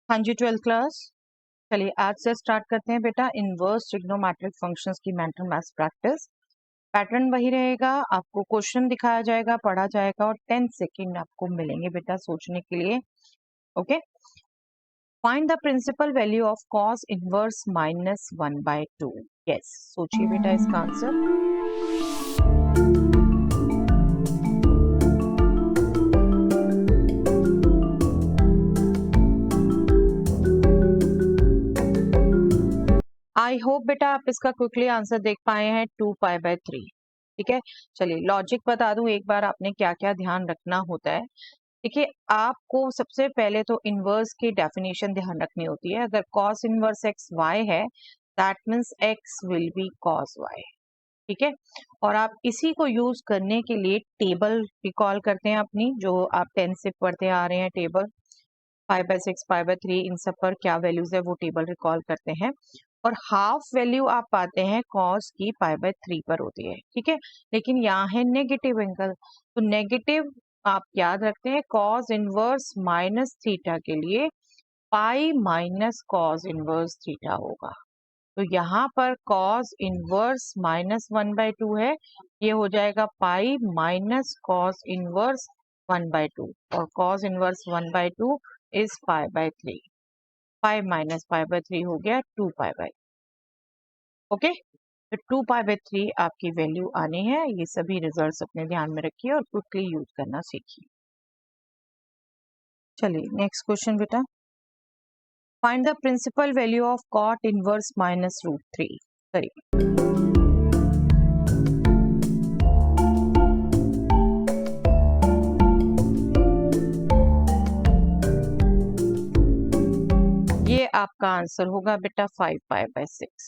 हाँ जी, 12th class. चलिए आज से स्टार्ट करते हैं बेटा इनवर्स ट्रिग्नोमेट्रिक फंक्शंस की मेंटल मैथ्स प्रैक्टिस। पैटर्न वही रहेगा, आपको क्वेश्चन दिखाया जाएगा, पढ़ा जाएगा और 10 सेकेंड आपको मिलेंगे बेटा सोचने के लिए। Okay, find the principal value of cos inverse -1/2। Yes, सोचिए बेटा इसका आंसर। आई होप बेटा आप इसका क्विकली आंसर देख पाए हैं, 2π/3। ठीक है, चलिए लॉजिक बता दूं एक बार आपने क्या क्या ध्यान रखना होता है। देखिए, आपको सबसे पहले तो इनवर्स की डेफिनेशन ध्यान रखनी होती है। अगर कॉस इनवर्स एक्स वाई है, that means X will be cos Y. ठीक है, और आप इसी को यूज करने के लिए टेबल रिकॉल करते हैं अपनी, जो आप 10 से पढ़ते आ रहे हैं टेबल। 5/6, 5/3, इन सब पर क्या वैल्यूज है वो टेबल रिकॉल करते हैं और हाफ वैल्यू आप पाते हैं कॉस की 5/3 पर होती है। ठीक है, लेकिन यहाँ है नेगेटिव एंगल, तो नेगेटिव आप याद रखते हैं कॉस इनवर्स माइनस थीटा के लिए pi minus cos inverse theta होगा। तो यहाँ पर कॉस इनवर्स -1/2 है, ये हो जाएगा पाई माइनस कॉस इनवर्स 1/2 और कॉस इनवर्स 1/2 इज π/3। 5 माइनस π/3 हो गया 2π/। ओके, तो 2π/3 आपकी वैल्यू आनी है। ये सभी रिजल्ट्स अपने ध्यान में रखिए और क्विकली यूज करना सीखिए। चलिए नेक्स्ट क्वेश्चन बेटा, find the principal value of cot inverse -√3। करिए। ये आपका आंसर होगा बेटा 5π/6।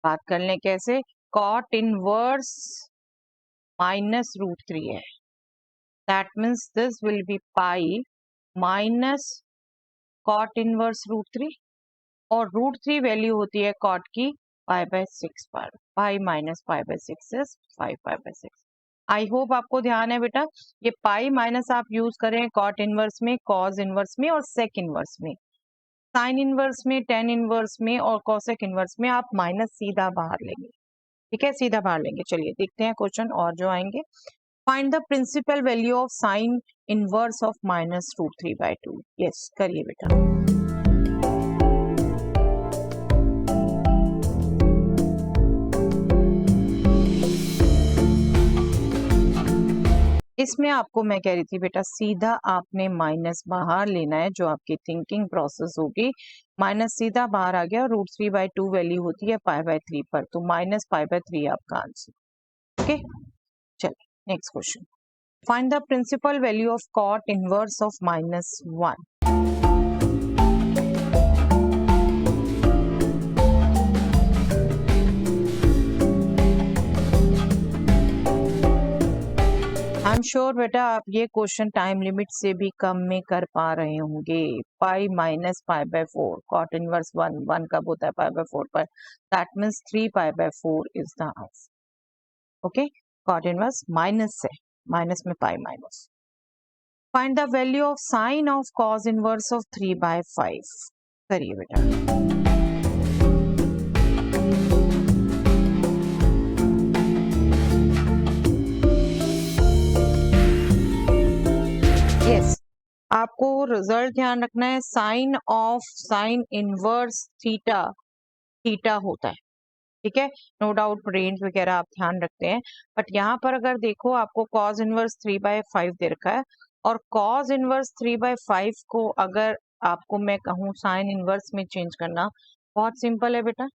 बात कर लें कैसे, कॉट इनवर्स -√3 है, that means this will be pi minus cot inverse √3 और √3 वैल्यू होती है कॉट की π/6 पर। Pi minus π/6 is 5π/6। I hope आपको ध्यान है बेटा, ये पाई माइनस आप यूज करें कॉट इनवर्स में, कॉस इनवर्स में और सेक इनवर्स में। साइन इनवर्स में, टेन इनवर्स में और कॉसेक इनवर्स में आप माइनस सीधा बाहर लेंगे। ठीक है, सीधा बाहर लेंगे। चलिए देखते हैं क्वेश्चन और जो आएंगे। Find the principal value of sine inverse of -√3/2। Yes, करिए बेटा। इसमें आपको मैं कह रही थी बेटा, सीधा आपने माइनस बाहर लेना है, जो आपकी थिंकिंग प्रोसेस होगी। माइनस सीधा बाहर आ गया, √3/2 वैल्यू होती है π/3 पर, तो -π/3 आपका आंसर। ओके, चलिए next question, find the principal value of cot inverse of -1। I am sure बेटा आप ये क्वेश्चन टाइम लिमिट से भी कम में कर पा रहे होंगे। पाई माइनस π/4, कॉट इनवर्स 1 कब होता है π/4 पर, that means 3π/4 is the answer. Okay, cot inverse minus है, माइनस में pi minus. Find the value of sine of cos inverse of 3/5। करिए बेटा। यस, आपको रिजल्ट ध्यान रखना है। Sine of sine inverse theta, theta होता है। ठीक है, नो डाउट रेंज वगैरह आप ध्यान रखते हैं, बट यहाँ पर अगर देखो आपको कॉस इनवर्स 3/5 दे रखा है और कॉस इनवर्स 3/5 को अगर आपको मैं कहूँ साइन इनवर्स में चेंज करना, बहुत सिंपल है बेटा।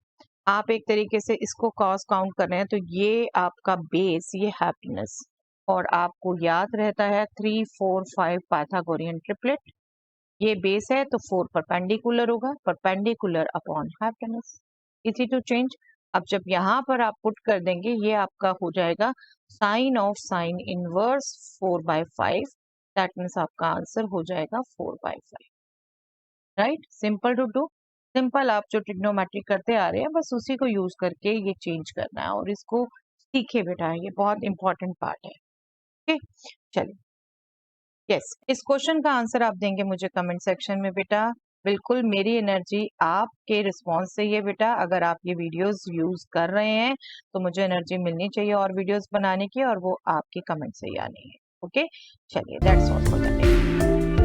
आप एक तरीके से इसको कॉस काउंट कर रहे हैं, तो ये आपका बेस, ये हैप्पीनेस, और आपको याद रहता है 3, 4, 5 पाइथागोरियन ट्रिपलेट। ये बेस है तो 4 परपेंडिकुलर होगा, perpendicular upon hypotenuse, easy to change. अब जब यहाँ पर आप पुट कर देंगे, ये आपका हो जाएगा sine of sine inverse 4/5, that means आपका आंसर हो जाएगा 4/5। Right, simple to do, simple. आप जो ट्रिग्नोमेट्री करते आ रहे हैं बस उसी को यूज करके ये चेंज करना है और इसको सीखे बेटा, ये बहुत इंपॉर्टेंट पार्ट है। ओके, चलिए। यस, इस क्वेश्चन का आंसर आप देंगे मुझे कमेंट सेक्शन में बेटा। बिल्कुल मेरी एनर्जी आपके रिस्पॉन्स से ही है बेटा। अगर आप ये वीडियोस यूज कर रहे हैं तो मुझे एनर्जी मिलनी चाहिए और वीडियोस बनाने की, और वो आपके कमेंट से ही आनी है। ओके, चलिए that's all for the day.